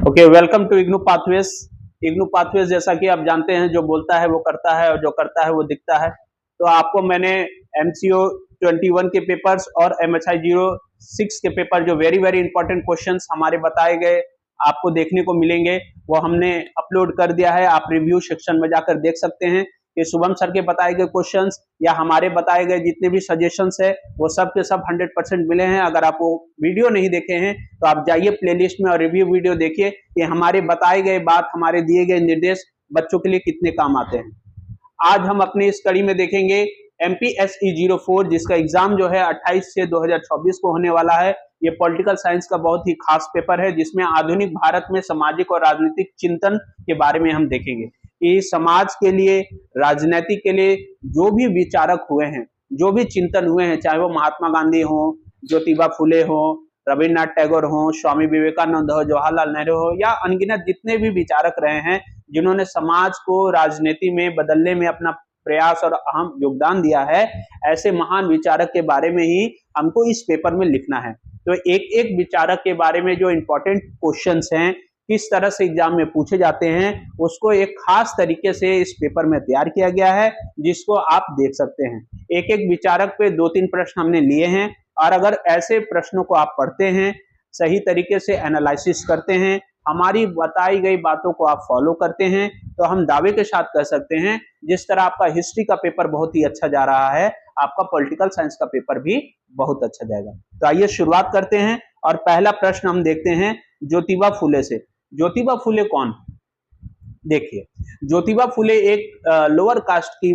Okay, welcome to IGNOU pathways. IGNOU pathways जैसा कि आप जानते हैं, जो बोलता है वो करता है और जो करता है वो दिखता है। तो आपको मैंने एमसीओ 21 के पेपर्स और एमएचआई 06 के पेपर, जो वेरी वेरी इंपॉर्टेंट क्वेश्चंस हमारे बताए गए आपको देखने को मिलेंगे, वो हमने अपलोड कर दिया है। आप रिव्यू सेक्शन में जाकर देख सकते हैं कि शुभम सर के बताए गए क्वेश्चंस या हमारे बताए गए जितने भी सजेशंस है वो सब के सब 100% मिले हैं। अगर आप वो वीडियो नहीं देखे हैं तो आप जाइए प्लेलिस्ट में और रिव्यू वीडियो देखिए कि हमारे बताए गए बात, हमारे दिए गए निर्देश बच्चों के लिए कितने काम आते हैं। आज हम अपनी इस कड़ी में देखेंगे एमपीएसई 04, जिसका एग्जाम जो है 28 से 2024 को होने वाला है। ये पॉलिटिकल साइंस का बहुत ही खास पेपर है, जिसमें आधुनिक भारत में सामाजिक और राजनीतिक चिंतन के बारे में हम देखेंगे कि समाज के लिए, राजनीति के लिए जो भी विचारक हुए हैं, जो भी चिंतन हुए हैं, चाहे वो महात्मा गांधी हो, ज्योतिबा फुले हो, रविन्द्रनाथ टैगोर हो, स्वामी विवेकानंद हो, जवाहरलाल नेहरू हो, या अनगिनत जितने भी विचारक रहे हैं जिन्होंने समाज को राजनीति में बदलने में अपना प्रयास और अहम योगदान दिया है, ऐसे महान विचारक के बारे में ही हमको इस पेपर में लिखना है। तो एक एक विचारक के बारे में जो इंपॉर्टेंट क्वेश्चंस हैं, किस तरह से एग्जाम में पूछे जाते हैं, उसको एक खास तरीके से इस पेपर में तैयार किया गया है, जिसको आप देख सकते हैं। एक एक विचारक पे 2-3 प्रश्न हमने लिए हैं, और अगर ऐसे प्रश्नों को आप पढ़ते हैं, सही तरीके से एनालिसिस करते हैं, हमारी बताई गई बातों को आप फॉलो करते हैं, तो हम दावे के साथ कह सकते हैं, जिस तरह आपका हिस्ट्री का पेपर बहुत ही अच्छा जा रहा है, आपका पॉलिटिकल साइंस का पेपर भी बहुत अच्छा जाएगा। तो आइए शुरुआत करते हैं, और पहला प्रश्न हम देखते हैं ज्योतिबा फुले से। ज्योतिबा फुले कौन? देखिए, ज्योतिबा फुले एक लोअर कास्ट की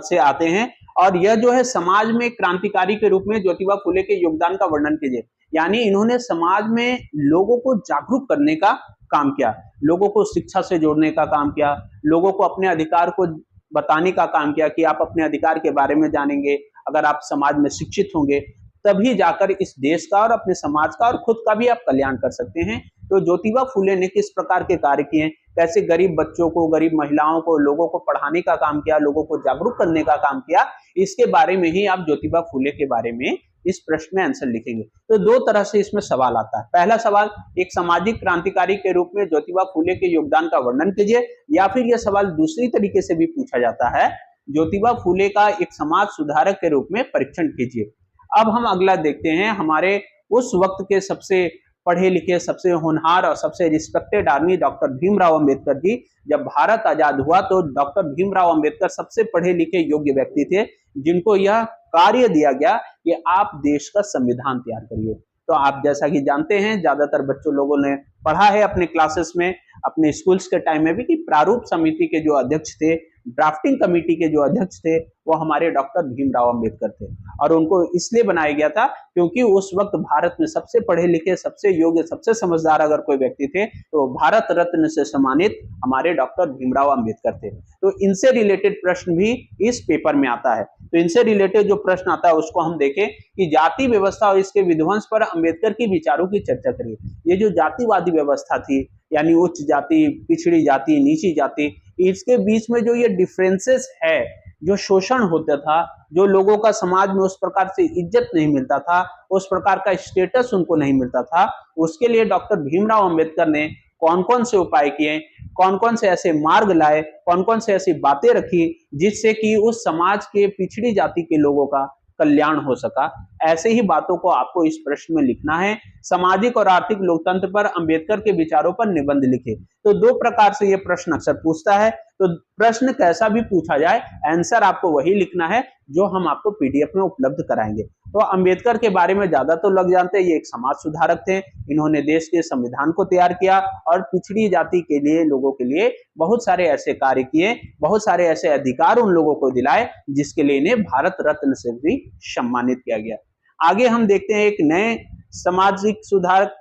से आते हैं, और यह जो है समाज में क्रांतिकारी के रूप में ज्योतिबा फुले के योगदान का वर्णन कीजिए। यानी इन्होंने समाज में लोगों को जागरूक करने का काम किया, लोगों को शिक्षा से जोड़ने का काम किया, लोगों को अपने अधिकार को बताने का काम किया कि आप अपने अधिकार के बारे में जानेंगे। अगर आप समाज में शिक्षित होंगे तभी जाकर इस देश का और अपने समाज का और खुद का भी आप कल्याण कर सकते हैं। तो ज्योतिबा फुले ने किस प्रकार के कार्य किए, कैसे गरीब बच्चों को, गरीब महिलाओं को, लोगों को पढ़ाने का काम किया, लोगों को जागरूक करने का काम किया, इसके बारे में ही आप ज्योतिबा फुले के बारे में इस प्रश्न में आंसर लिखेंगे। तो दो तरह से इसमें सवाल आता है। पहला सवाल, एक सामाजिक क्रांतिकारी के रूप में ज्योतिबा फुले के योगदान का वर्णन कीजिए, या फिर यह सवाल दूसरी तरीके से भी पूछा जाता है, ज्योतिबा फुले का एक समाज सुधारक के रूप में परीक्षण कीजिए। अब हम अगला देखते हैं, हमारे उस वक्त के सबसे पढ़े लिखे, सबसे होनहार और सबसे रिस्पेक्टेड आदमी डॉक्टर भीमराव अंबेडकर जी। जब भारत आजाद हुआ तो डॉक्टर भीमराव अंबेडकर सबसे पढ़े लिखे योग्य व्यक्ति थे, जिनको यह कार्य दिया गया कि आप देश का संविधान तैयार करिए। तो आप जैसा कि जानते हैं, ज्यादातर बच्चों लोगों ने पढ़ा है अपने क्लासेस में, अपने स्कूल्स के टाइम में भी, कि प्रारूप समिति के जो अध्यक्ष थे, ड्राफ्टिंग कमेटी के जो अध्यक्ष थे, वो हमारे डॉक्टर भीमराव अंबेडकर थे। और उनको इसलिए बनाया गया था क्योंकि उस वक्त भारत में सबसे पढ़े लिखे, सबसे योग्य, सबसे समझदार अगर कोई व्यक्ति थे तो भारत रत्न से सम्मानित हमारे डॉक्टर भीमराव अंबेडकर थे। तो इनसे रिलेटेड प्रश्न भी इस पेपर में आता है। तो इनसे रिलेटेड जो प्रश्न आता है उसको हम देखें कि जाति व्यवस्था और इसके विध्वंस पर अंबेडकर के विचारों की चर्चा करिए। ये जो जातिवादी व्यवस्था थी, यानी उच्च जाति, पिछड़ी जाति, नीची जाति, इसके बीच में जो ये डिफरेंसेस है, जो शोषण होता था, जो लोगों का समाज में उस प्रकार से इज्जत नहीं मिलता था, उस प्रकार का स्टेटस उनको नहीं मिलता था, उसके लिए डॉक्टर भीमराव अंबेडकर ने कौन कौन से उपाय किए, कौन कौन से ऐसे मार्ग लाए, कौन कौन से ऐसी बातें रखी, जिससे कि उस समाज के पिछड़ी जाति के लोगों का कल्याण हो सका। ऐसे ही बातों को आपको इस प्रश्न में लिखना है। सामाजिक और आर्थिक लोकतंत्र पर अंबेडकर के विचारों पर निबंध लिखे। तो दो प्रकार से यह प्रश्न अक्सर पूछता है, तो प्रश्न कैसा भी पूछा जाए, आंसर आपको वही लिखना है जो हम आपको पीडीएफ में उपलब्ध कराएंगे। तो अंबेडकर के बारे में ज्यादा तो लग जानते हैं, ये एक समाज सुधारक थे। इन्होंने देश के संविधान को तैयार किया और पिछड़ी जाति के लिए, लोगों के लिए बहुत सारे ऐसे कार्य किए, बहुत सारे ऐसे अधिकार उन लोगों को दिलाए, जिसके लिए इन्हें भारत रत्न से भी सम्मानित किया गया। आगे हम देखते हैं एक नए सामाजिक सुधारक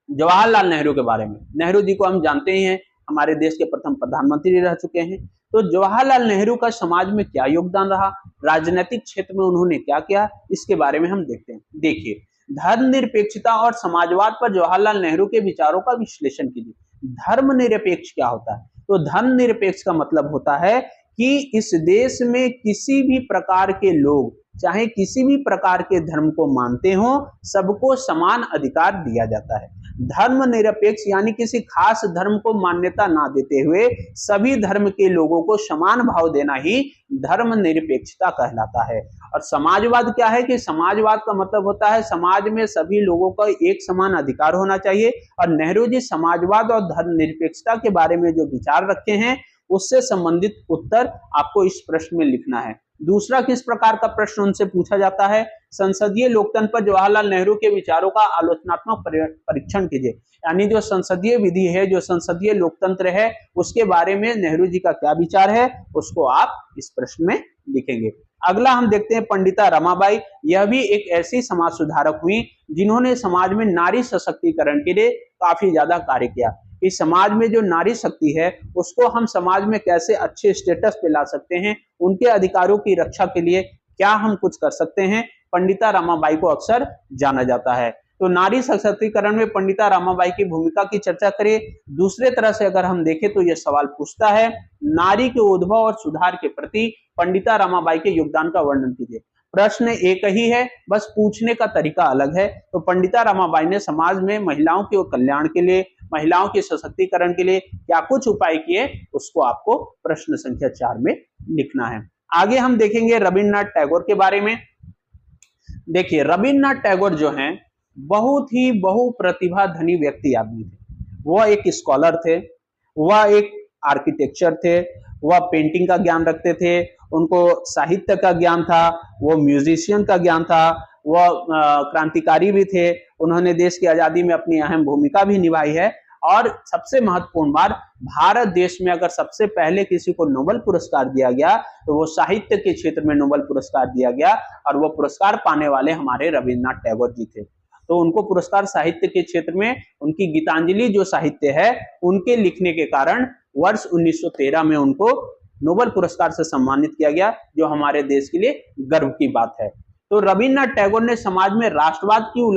जवाहरलाल नेहरू के बारे में। नेहरू जी को हम जानते ही हैं, हमारे देश के प्रथम प्रधानमंत्री रह चुके हैं। तो जवाहरलाल नेहरू का समाज में क्या योगदान रहा, राजनीतिक क्षेत्र में उन्होंने क्या किया, इसके बारे में हम देखते हैं। देखिए, धर्मनिरपेक्षता और समाजवाद पर जवाहरलाल नेहरू के विचारों का विश्लेषण कीजिए। धर्मनिरपेक्ष क्या होता है? तो धर्मनिरपेक्ष का मतलब होता है कि इस देश में किसी भी प्रकार के लोग, चाहे किसी भी प्रकार के धर्म को मानते हो, सबको समान अधिकार दिया जाता है। धर्मनिरपेक्ष यानी किसी खास धर्म को मान्यता ना देते हुए सभी धर्म के लोगों को समान भाव देना ही धर्मनिरपेक्षता कहलाता है। और समाजवाद क्या है कि समाजवाद का मतलब होता है समाज में सभी लोगों का एक समान अधिकार होना चाहिए। और नेहरू जी समाजवाद और धर्मनिरपेक्षता के बारे में जो विचार रखे हैं उससे संबंधित उत्तर आपको इस प्रश्न में लिखना है। दूसरा किस प्रकार का प्रश्न उनसे पूछा जाता है, संसदीय लोकतंत्र पर जवाहरलाल नेहरू के विचारों का आलोचनात्मक परीक्षण कीजिए। यानी जो संसदीय विधि है, जो संसदीय लोकतंत्र है, उसके बारे में नेहरू जी का क्या विचार है, उसको आप इस प्रश्न में लिखेंगे। अगला हम देखते हैं पंडिता रमाबाई। यह भी एक ऐसी समाज सुधारक हुई जिन्होंने समाज में नारी सशक्तिकरण के लिए काफी ज्यादा कार्य किया। इस समाज में जो नारी शक्ति है उसको हम समाज में कैसे अच्छे स्टेटस पे ला सकते हैं, उनके अधिकारों की रक्षा के लिए क्या हम कुछ कर सकते हैं, पंडिता रमाबाई को अक्सर जाना जाता है। तो नारी सशक्तिकरण में पंडिता रमाबाई की भूमिका की चर्चा करें। दूसरे तरह से अगर हम देखें तो यह सवाल पूछता है नारी के उद्भव और सुधार के प्रति पंडिता रमाबाई के योगदान का वर्णन कीजिए। प्रश्न एक ही है, बस पूछने का तरीका अलग है। तो पंडिता रमाबाई ने समाज में महिलाओं के कल्याण के लिए, महिलाओं के सशक्तिकरण के लिए क्या कुछ उपाय किए, उसको आपको प्रश्न संख्या 4 में लिखना है। आगे हम देखेंगे रविन्द्रनाथ टैगोर के बारे में। देखिए रविन्द्रनाथ टैगोर जो हैं बहुत ही बहुप्रतिभा धनी व्यक्ति आदमी थे। वह एक स्कॉलर थे, वह एक आर्किटेक्चर थे, वह पेंटिंग का ज्ञान रखते थे, उनको साहित्य का ज्ञान था, वो म्यूजिशियन का ज्ञान था, वह क्रांतिकारी भी थे। उन्होंने देश की आजादी में अपनी अहम भूमिका भी निभाई है। और सबसे महत्वपूर्ण बात, भारत देश में अगर सबसे पहले किसी को नोबेल पुरस्कार दिया गया तो वो साहित्य के क्षेत्र में नोबेल पुरस्कार दिया गया और वो पुरस्कार पाने वाले हमारे रविन्द्रनाथ टैगोर जी थे। तो उनको पुरस्कार साहित्य के क्षेत्र में उनकी गीतांजलि जो साहित्य है उनके लिखने के कारण वर्ष 1913 में उनको नोबेल पुरस्कार से सम्मानित किया गया, जो हमारे देश के लिए गर्व की बात है। तो रविन्द्रनाथ टैगोर ने समाज में राष्ट्रवाद की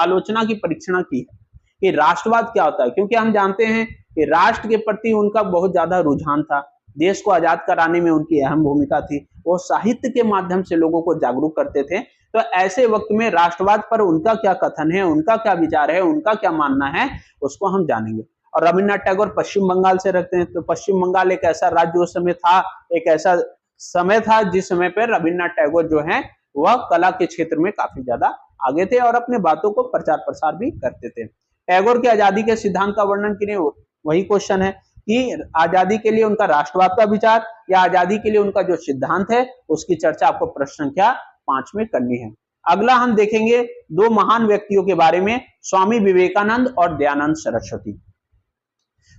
आलोचना की परीक्षण की है कि राष्ट्रवाद क्या होता है, क्योंकि हम जानते हैं कि राष्ट्र के प्रति उनका बहुत ज्यादा रुझान था, देश को आजाद कराने में उनकी अहम भूमिका थी, वो साहित्य के माध्यम से लोगों को जागरूक करते थे। तो ऐसे वक्त में राष्ट्रवाद पर उनका क्या कथन है, उनका क्या विचार है, उनका क्या मानना है, उसको हम जानेंगे। और रविन्द्रनाथ टैगोर पश्चिम बंगाल से रखते हैं। तो पश्चिम बंगाल एक ऐसा राज्य उस समय था, एक ऐसा समय था जिस समय पर रविन्द्रनाथ टैगोर जो है वह कला के क्षेत्र में काफी ज्यादा आगे थे और अपने बातों को प्रचार प्रसार भी करते थे। टैगोर के आजादी के सिद्धांत का वर्णन के लिए वही क्वेश्चन है कि आजादी के लिए उनका राष्ट्रवाद का विचार या आजादी के लिए उनका जो सिद्धांत है उसकी चर्चा आपको प्रश्न संख्या 5 में करनी है। अगला हम देखेंगे दो महान व्यक्तियों के बारे में, स्वामी विवेकानंद और दयानंद सरस्वती।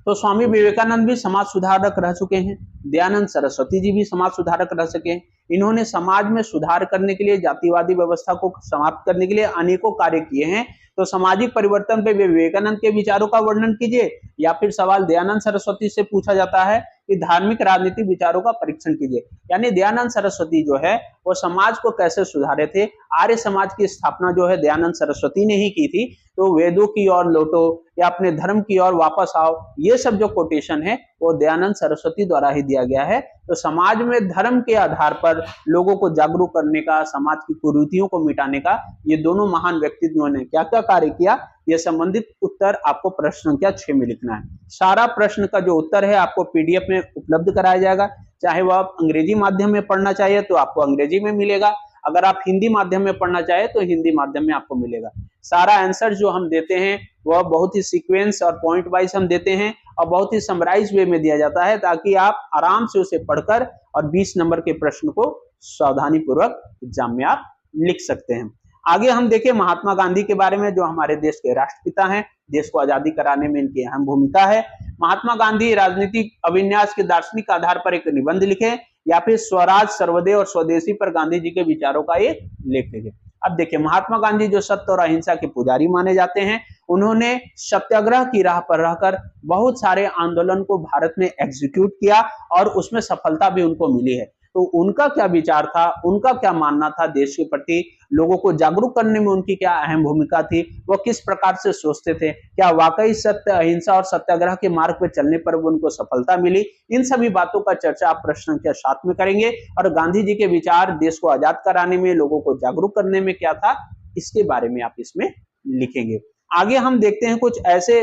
तो स्वामी विवेकानंद भी समाज सुधारक रह चुके हैं, दयानंद सरस्वती जी भी समाज सुधारक रह सके हैं। इन्होंने समाज में सुधार करने के लिए, जातिवादी व्यवस्था को समाप्त करने के लिए अनेकों कार्य किए हैं। तो सामाजिक परिवर्तन पे विवेकानंद के विचारों का वर्णन कीजिए, या फिर सवाल दयानंद सरस्वती से पूछा जाता है कि धार्मिक राजनीतिक विचारों का परीक्षण कीजिए। यानी दयानंद सरस्वती जो है वो समाज को कैसे सुधारे थे। आर्य समाज की स्थापना जो है दयानंद सरस्वती ने ही की थी। तो वेदों की ओर लौटो या अपने धर्म की ओर वापस आओ, ये सब जो कोटेशन है वो दयानंद सरस्वती द्वारा ही दिया गया है। तो समाज में धर्म के आधार पर लोगों को जागरूक करने का, समाज की कुरीतियों को मिटाने का ये दोनों महान व्यक्तित्वों ने क्या क्या कार्य किया, ये संबंधित उत्तर आपको प्रश्न संख्या 6 में लिखना है। सारा प्रश्न का जो उत्तर है आपको पीडीएफ में उपलब्ध कराया जाएगा। चाहे वह आप अंग्रेजी माध्यम में पढ़ना चाहिए तो आपको अंग्रेजी में मिलेगा, अगर आप हिंदी माध्यम में पढ़ना चाहे तो हिंदी माध्यम में आपको मिलेगा। सारा आंसर जो हम देते हैं वह बहुत ही सीक्वेंस और पॉइंट वाइज हम देते हैं और बहुत ही समराइज वे में दिया जाता है, ताकि आप आराम से उसे पढ़कर और 20 नंबर के प्रश्न को सावधानी पूर्वक एग्जाम में आप लिख सकते हैं। आगे हम देखें महात्मा गांधी के बारे में, जो हमारे देश के राष्ट्रपिता हैं, देश को आजादी कराने में इनकी अहम भूमिका है। महात्मा गांधी राजनीतिक अभिन्यास के दार्शनिक आधार पर एक निबंध लिखे या फिर स्वराज, सर्वोदय और स्वदेशी पर गांधी जी के विचारों का एक लेख लिखे। अब देखिए महात्मा गांधी जो सत्य और अहिंसा के पुजारी माने जाते हैं, उन्होंने सत्याग्रह की राह पर रहकर बहुत सारे आंदोलन को भारत में एग्जीक्यूट किया और उसमें सफलता भी उनको मिली है। तो उनका क्या विचार था, उनका क्या मानना था देश के प्रति, लोगों को जागरूक करने में उनकी क्या अहम भूमिका थी, वो किस प्रकार से सोचते थे, क्या वाकई सत्य, अहिंसा और सत्याग्रह के मार्ग पर चलने पर उनको सफलता मिली। इन सभी बातों का चर्चा आप प्रश्न के साथ में करेंगे और गांधी जी के विचार देश को आजाद कराने में, लोगों को जागरूक करने में क्या था, इसके बारे में आप इसमें लिखेंगे। आगे हम देखते हैं कुछ ऐसे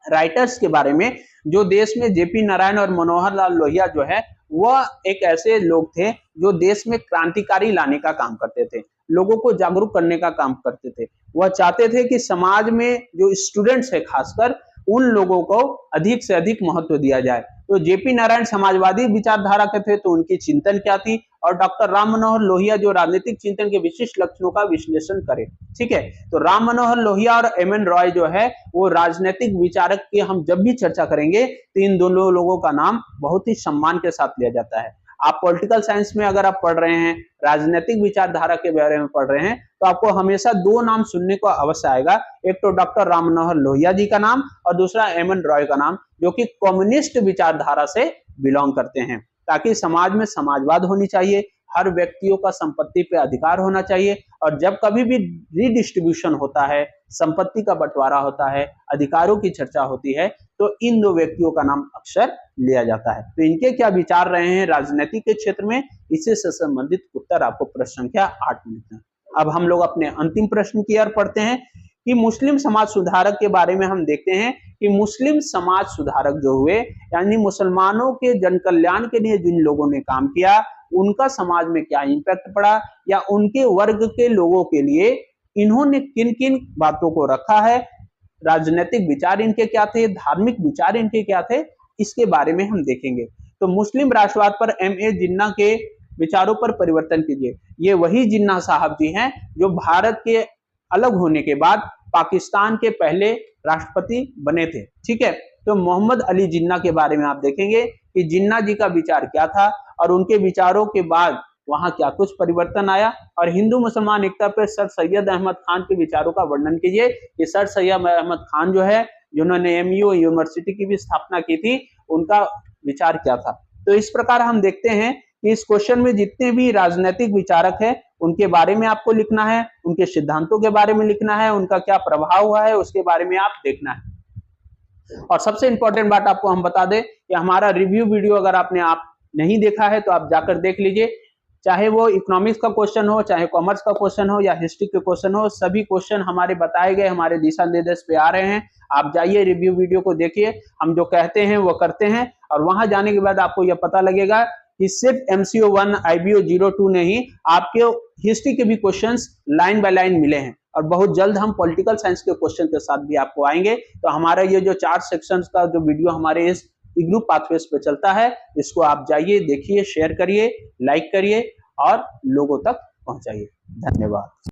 राइटर्स के बारे में जो देश में जेपी नारायण और मनोहर लाल लोहिया जो है वह एक ऐसे लोग थे जो देश में क्रांतिकारी लाने का काम करते थे, लोगों को जागरूक करने का काम करते थे। वह चाहते थे कि समाज में जो स्टूडेंट्स है खासकर उन लोगों को अधिक से अधिक महत्व दिया जाए। तो जेपी नारायण समाजवादी विचारधारा के थे, तो उनकी चिंतन क्या थी, और डॉक्टर राम मनोहर लोहिया जो राजनीतिक चिंतन के विशिष्ट लक्षणों का विश्लेषण करे। ठीक है, तो राम मनोहर लोहिया और एम एन रॉय जो है वो राजनीतिक विचारक की हम जब भी चर्चा करेंगे तो इन दोनों लोगों का नाम बहुत ही सम्मान के साथ लिया जाता है। आप पॉलिटिकल साइंस में अगर आप पढ़ रहे हैं, राजनीतिक विचारधारा के बारे में पढ़ रहे हैं, तो आपको हमेशा दो नाम सुनने को अवश्य आएगा, एक तो डॉक्टर राम मनोहर लोहिया जी का नाम और दूसरा एम एन रॉय का नाम, जो कि कम्युनिस्ट विचारधारा से बिलोंग करते हैं। ताकि समाज में समाजवाद होनी चाहिए, हर व्यक्तियों का संपत्ति पे अधिकार होना चाहिए, और जब कभी भी रीडिस्ट्रीब्यूशन होता है, संपत्ति का बंटवारा होता है, अधिकारों की चर्चा होती है, तो इन दो व्यक्तियों का नाम अक्सर लिया जाता है। तो इनके क्या विचार रहे हैं राजनीति के क्षेत्र में, इससे संबंधित उत्तर आपको प्रश्न संख्या 8 में लिखना है। अब हम लोग अपने अंतिम प्रश्न की ओर पढ़ते हैं कि मुस्लिम समाज सुधारक के बारे में हम देखते हैं कि मुस्लिम समाज सुधारक जो हुए, यानी मुसलमानों के जन कल्याण के लिए जिन लोगों ने काम किया, उनका समाज में क्या इंपैक्ट पड़ा, या उनके वर्ग के लोगों के लिए इन्होंने किन किन बातों को रखा है, राजनीतिक विचार इनके क्या थे, धार्मिक विचार इनके क्या थे, इसके बारे में हम देखेंगे। तो मुस्लिम राष्ट्रवाद पर एम ए जिन्ना के विचारों पर परिवर्तन कीजिए। ये वही जिन्ना साहब जी हैं जो भारत के अलग होने के बाद पाकिस्तान के पहले राष्ट्रपति बने थे। ठीक है, तो मोहम्मद अली जिन्ना के बारे में आप देखेंगे कि जिन्ना जी का विचार क्या था और उनके विचारों के बाद वहां क्या कुछ परिवर्तन आया। और हिंदू मुसलमान एकता पर सर सैयद अहमद खान के विचारों का वर्णन कीजिए कि सर सैयद अहमद खान जो है, जिन्होंने एमयू यूनिवर्सिटी की भी स्थापना की थी, उनका विचार क्या था। तो इस प्रकार हम देखते हैं कि इस क्वेश्चन में जितने भी राजनीतिक विचारक हैं उनके बारे में आपको लिखना है, उनके सिद्धांतों के बारे में लिखना है, उनका क्या प्रभाव हुआ है उसके बारे में आप देखना है। और सबसे इंपॉर्टेंट बात आपको हम बता दें कि हमारा रिव्यू वीडियो अगर आपने आप नहीं देखा है तो आप जाकर देख लीजिए, चाहे वो इकोनॉमिक्स का क्वेश्चन हो, चाहे कॉमर्स का क्वेश्चन हो या हिस्ट्री के क्वेश्चन हो, सभी क्वेश्चन हमारे बताए गए हमारे दिशा निर्देश पे आ रहे हैं। आप जाइए रिव्यू वीडियो को देखिए, हम जो कहते हैं वो करते हैं, और वहां जाने के बाद आपको यह पता लगेगा कि सिर्फ MCO 1 IBO 02 नहीं, आपके हिस्ट्री के भी क्वेश्चंस लाइन बाय लाइन मिले हैं, और बहुत जल्द हम पॉलिटिकल साइंस के क्वेश्चन के साथ भी आपको आएंगे। तो हमारा ये जो 4 सेक्शंस का जो वीडियो हमारे इस इग्नू पाथवेज पे चलता है, इसको आप जाइए, देखिए, शेयर करिए, लाइक करिए और लोगों तक पहुंचाइए। धन्यवाद।